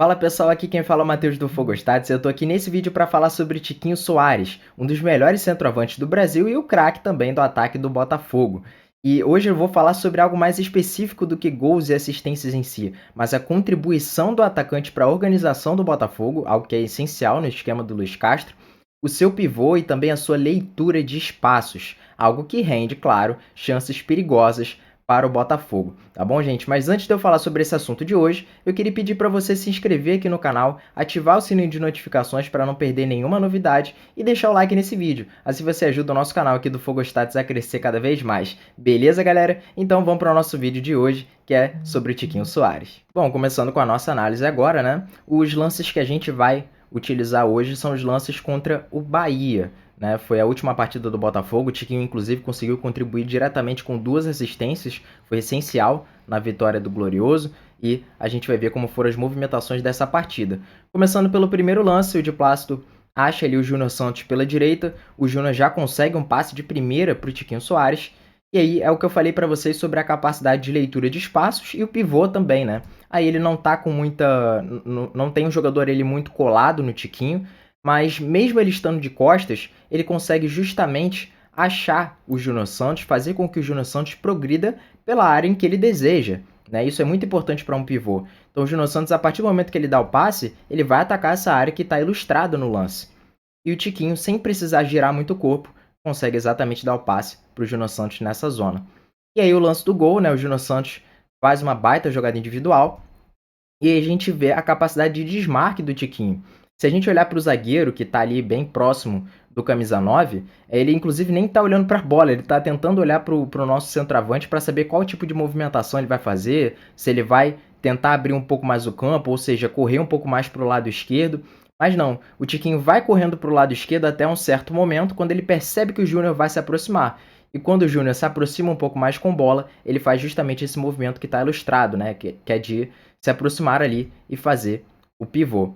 Fala pessoal, aqui quem fala é o Matheus do Fogostats. Eu tô aqui nesse vídeo para falar sobre Tiquinho Soares, um dos melhores centroavantes do Brasil e o craque também do ataque do Botafogo. E hoje eu vou falar sobre algo mais específico do que gols e assistências em si, mas a contribuição do atacante para a organização do Botafogo, algo que é essencial no esquema do Luiz Castro, o seu pivô e também a sua leitura de espaços, algo que rende, claro, chances perigosas para o Botafogo, tá bom, gente? Mas antes de eu falar sobre esse assunto de hoje, eu queria pedir para você se inscrever aqui no canal, ativar o sininho de notificações para não perder nenhuma novidade e deixar o like nesse vídeo. Assim você ajuda o nosso canal aqui do Fogostats a crescer cada vez mais. Beleza, galera? Então vamos para o nosso vídeo de hoje, que é sobre o Tiquinho Soares. Bom, começando com a nossa análise agora, né? Os lances que a gente vai utilizar hoje são os lances contra o Bahia. Né? Foi a última partida do Botafogo, o Tiquinho inclusive conseguiu contribuir diretamente com 2 assistências, foi essencial na vitória do Glorioso, e a gente vai ver como foram as movimentações dessa partida. Começando pelo primeiro lance, o de Plácido acha ali o Júnior Santos pela direita, o Júnior já consegue um passe de primeira para o Tiquinho Soares, e aí é o que eu falei para vocês sobre a capacidade de leitura de espaços e o pivô também, né? Aí ele não tá com muita... não tem um jogador ele muito colado no Tiquinho, mas mesmo ele estando de costas, ele consegue justamente achar o Júnior Santos, fazer com que o Júnior Santos progrida pela área em que ele deseja. Né? Isso é muito importante para um pivô. Então o Júnior Santos, a partir do momento que ele dá o passe, ele vai atacar essa área que está ilustrada no lance. E o Tiquinho, sem precisar girar muito o corpo, consegue exatamente dar o passe para o Júnior Santos nessa zona. E aí o lance do gol, né? O Júnior Santos faz uma baita jogada individual e aí a gente vê a capacidade de desmarque do Tiquinho. Se a gente olhar para o zagueiro, que está ali bem próximo do camisa 9, ele inclusive nem está olhando para a bola, ele está tentando olhar para o nosso centroavante para saber qual tipo de movimentação ele vai fazer, se ele vai tentar abrir um pouco mais o campo, ou seja, correr um pouco mais para o lado esquerdo. Mas não, o Tiquinho vai correndo para o lado esquerdo até um certo momento, quando ele percebe que o Júnior vai se aproximar. E quando o Júnior se aproxima um pouco mais com bola, ele faz justamente esse movimento que está ilustrado, né? Que é de se aproximar ali e fazer o pivô.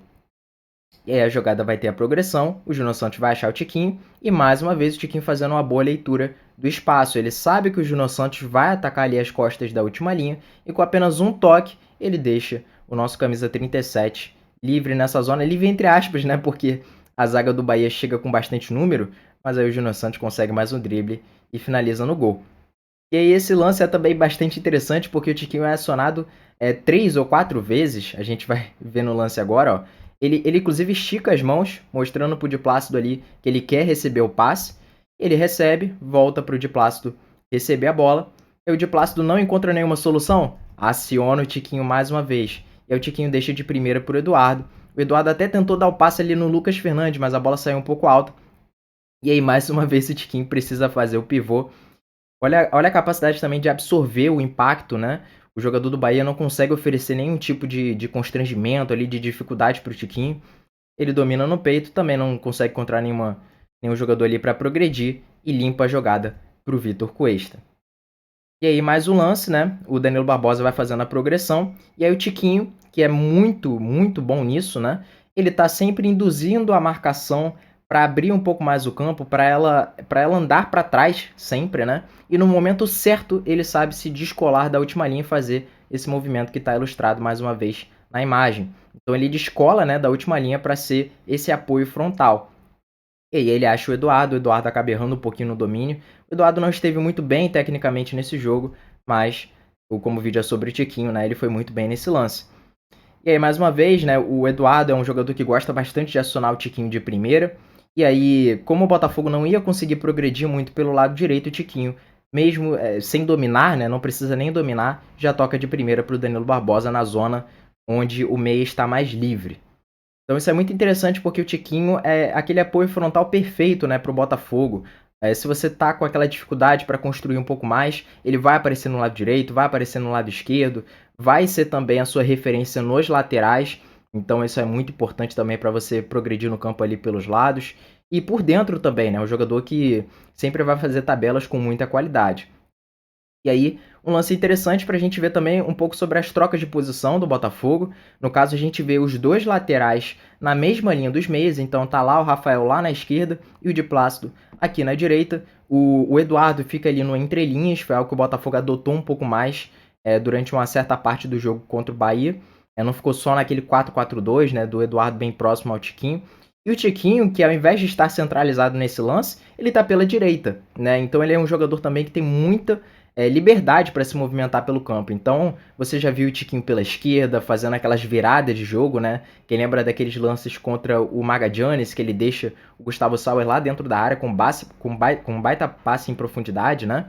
E aí a jogada vai ter a progressão, o Júnior Santos vai achar o Tiquinho, e mais uma vez o Tiquinho fazendo uma boa leitura do espaço. Ele sabe que o Júnior Santos vai atacar ali as costas da última linha, e com apenas um toque, ele deixa o nosso camisa 37 livre nessa zona, livre entre aspas, né? Porque a zaga do Bahia chega com bastante número, mas aí o Júnior Santos consegue mais um drible e finaliza no gol. E aí esse lance é também bastante interessante, porque o Tiquinho é acionado 3 ou 4 vezes, a gente vai ver no lance agora, ó. Ele inclusive estica as mãos, mostrando pro Di Plácido ali que ele quer receber o passe. Ele recebe, volta pro Di Plácido receber a bola. E o Di Plácido não encontra nenhuma solução, aciona o Tiquinho mais uma vez. E aí o Tiquinho deixa de primeira pro Eduardo. O Eduardo até tentou dar o passe ali no Lucas Fernandes, mas a bola saiu um pouco alta. E aí mais uma vez o Tiquinho precisa fazer o pivô. Olha a capacidade também de absorver o impacto, né? O jogador do Bahia não consegue oferecer nenhum tipo de constrangimento ali, de dificuldade para o Tiquinho. Ele domina no peito, também não consegue encontrar nenhum jogador ali para progredir e limpa a jogada para o Vitor Cuesta. E aí mais um lance, né? O Danilo Barbosa vai fazendo a progressão. E aí o Tiquinho, que é muito, muito bom nisso, né? Ele tá sempre induzindo a marcação para abrir um pouco mais o campo, para ela andar para trás sempre, né? E no momento certo ele sabe se descolar da última linha e fazer esse movimento que está ilustrado mais uma vez na imagem. Então ele descola, né, da última linha para ser esse apoio frontal. E aí ele acha o Eduardo acaba errando um pouquinho no domínio. O Eduardo não esteve muito bem tecnicamente nesse jogo, mas como o vídeo é sobre o Tiquinho, né, ele foi muito bem nesse lance. E aí, mais uma vez, né, o Eduardo é um jogador que gosta bastante de acionar o Tiquinho de primeira. E aí, como o Botafogo não ia conseguir progredir muito pelo lado direito, o Tiquinho, mesmo sem dominar, né, não precisa nem dominar, já toca de primeira para o Danilo Barbosa na zona onde o meia está mais livre. Então isso é muito interessante porque o Tiquinho é aquele apoio frontal perfeito, né, para o Botafogo. Se você tá com aquela dificuldade para construir um pouco mais, ele vai aparecer no lado direito, vai aparecer no lado esquerdo, vai ser também a sua referência nos laterais. Então isso é muito importante também para você progredir no campo ali pelos lados. E por dentro também, né? Um jogador que sempre vai fazer tabelas com muita qualidade. E aí, um lance interessante para a gente ver também um pouco sobre as trocas de posição do Botafogo. No caso, a gente vê os dois laterais na mesma linha dos meias. Então tá lá o Rafael lá na esquerda e o Di Plácido aqui na direita. O Eduardo fica ali no entrelinhas, foi algo que o Botafogo adotou um pouco mais durante uma certa parte do jogo contra o Bahia. não ficou só naquele 4-4-2, né, do Eduardo bem próximo ao Tiquinho. E o Tiquinho, que ao invés de estar centralizado nesse lance, ele tá pela direita, né? Então ele é um jogador também que tem muita liberdade para se movimentar pelo campo. Então você já viu o Tiquinho pela esquerda, fazendo aquelas viradas de jogo, né? Quem lembra daqueles lances contra o Magallanes, que ele deixa o Gustavo Sauer lá dentro da área com um baita passe em profundidade, né?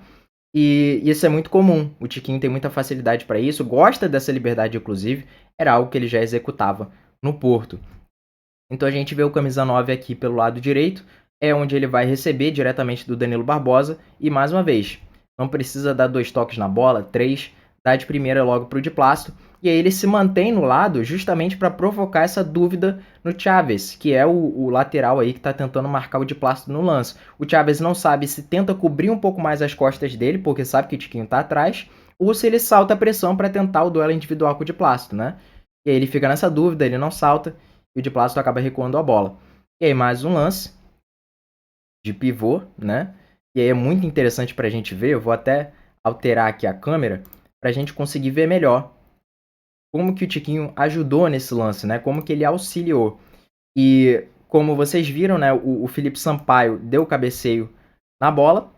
E isso é muito comum. O Tiquinho tem muita facilidade para isso, gosta dessa liberdade, inclusive. Era algo que ele já executava no Porto. Então a gente vê o camisa 9 aqui pelo lado direito, é onde ele vai receber diretamente do Danilo Barbosa. E mais uma vez, não precisa dar 2 toques na bola, 3, dá de primeira logo para o Di Plácido. E aí ele se mantém no lado justamente para provocar essa dúvida no Chaves, que é o lateral aí que está tentando marcar o Di Plácido no lance. O Chaves não sabe se tenta cobrir um pouco mais as costas dele, porque sabe que o Tiquinho está atrás, ou se ele salta a pressão para tentar o duelo individual com o Di Plácido, né? E aí ele fica nessa dúvida, ele não salta, e o Di Plácido acaba recuando a bola. E aí mais um lance de pivô, né? E aí é muito interessante para a gente ver, eu vou até alterar aqui a câmera para a gente conseguir ver melhor como que o Tiquinho ajudou nesse lance, né? Como que ele auxiliou. E como vocês viram, né? O Felipe Sampaio deu o cabeceio na bola,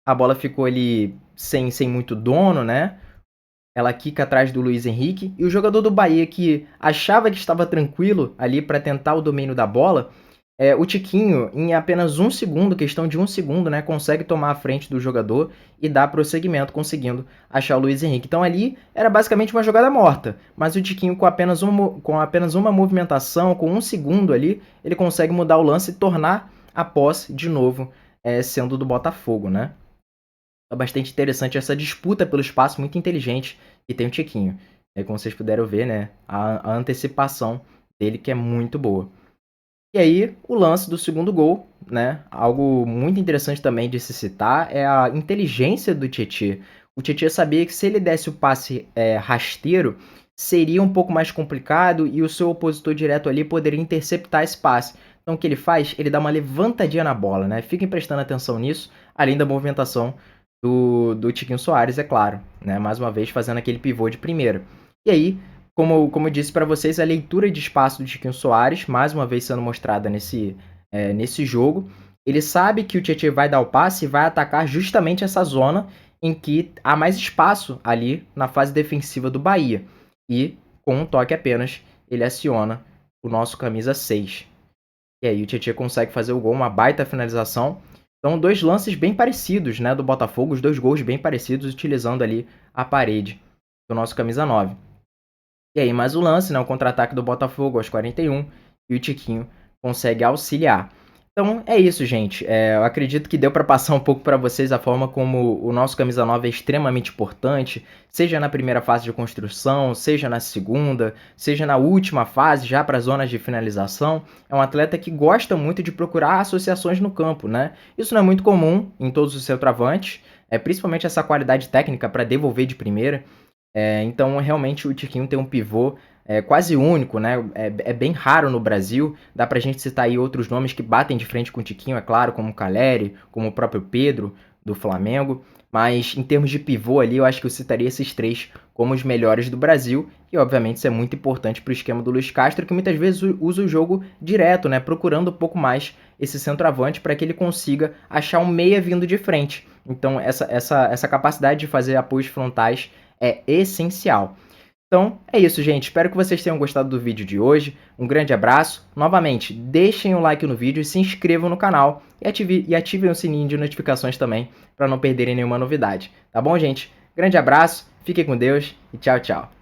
a bola ficou ali sem muito dono, né? Ela quica atrás do Luiz Henrique. E o jogador do Bahia, que achava que estava tranquilo ali para tentar o domínio da bola, o Tiquinho, em apenas um segundo, questão de um segundo, né, consegue tomar a frente do jogador e dar prosseguimento, conseguindo achar o Luiz Henrique. Então ali era basicamente uma jogada morta, mas o Tiquinho, com apenas uma movimentação, com um segundo ali, ele consegue mudar o lance e tornar a posse de novo sendo do Botafogo, né? É bastante interessante essa disputa pelo espaço, muito inteligente que tem o Tiquinho. Como vocês puderam ver, né, a antecipação dele que é muito boa. E aí, o lance do segundo gol, né? Algo muito interessante também de se citar é a inteligência do Tietê. O Tietê sabia que se ele desse o passe rasteiro, seria um pouco mais complicado e o seu opositor direto ali poderia interceptar esse passe. Então o que ele faz? Ele dá uma levantadinha na bola, né? Fiquem prestando atenção nisso, além da movimentação do Tiquinho Soares, é claro, né? Mais uma vez fazendo aquele pivô de primeira. E aí, como eu disse para vocês, a leitura de espaço do Tiquinho Soares, mais uma vez sendo mostrada nesse jogo. Ele sabe que o Tietê vai dar o passe e vai atacar justamente essa zona em que há mais espaço ali na fase defensiva do Bahia. E, com um toque apenas, ele aciona o nosso camisa 6. E aí o Tietê consegue fazer o gol, uma baita finalização. Então, 2 lances bem parecidos, né, do Botafogo, os 2 gols bem parecidos, utilizando ali a parede do nosso camisa 9. E aí mais o lance, né, o contra-ataque do Botafogo aos 41, e o Tiquinho consegue auxiliar. Então é isso, gente. Eu acredito que deu para passar um pouco para vocês a forma como o nosso camisa 9 é extremamente importante, seja na primeira fase de construção, seja na segunda, seja na última fase, já para as zonas de finalização. É um atleta que gosta muito de procurar associações no campo, né? Isso não é muito comum em todos os centroavantes, principalmente essa qualidade técnica para devolver de primeira. Então, realmente, o Tiquinho tem um pivô quase único, né? É bem raro no Brasil. Dá pra gente citar aí outros nomes que batem de frente com o Tiquinho, é claro, como o Caleri, como o próprio Pedro, do Flamengo. Mas, em termos de pivô ali, eu acho que eu citaria esses 3 como os melhores do Brasil. E, obviamente, isso é muito importante para o esquema do Luiz Castro, que muitas vezes usa o jogo direto, né? Procurando um pouco mais esse centroavante para que ele consiga achar um meia vindo de frente. Então, essa capacidade de fazer apoios frontais é essencial. Então, é isso, gente. Espero que vocês tenham gostado do vídeo de hoje. Um grande abraço. Novamente, deixem o like no vídeo, se inscrevam no canal e ativem o sininho de notificações também para não perderem nenhuma novidade. Tá bom, gente? Grande abraço, fiquem com Deus e tchau, tchau.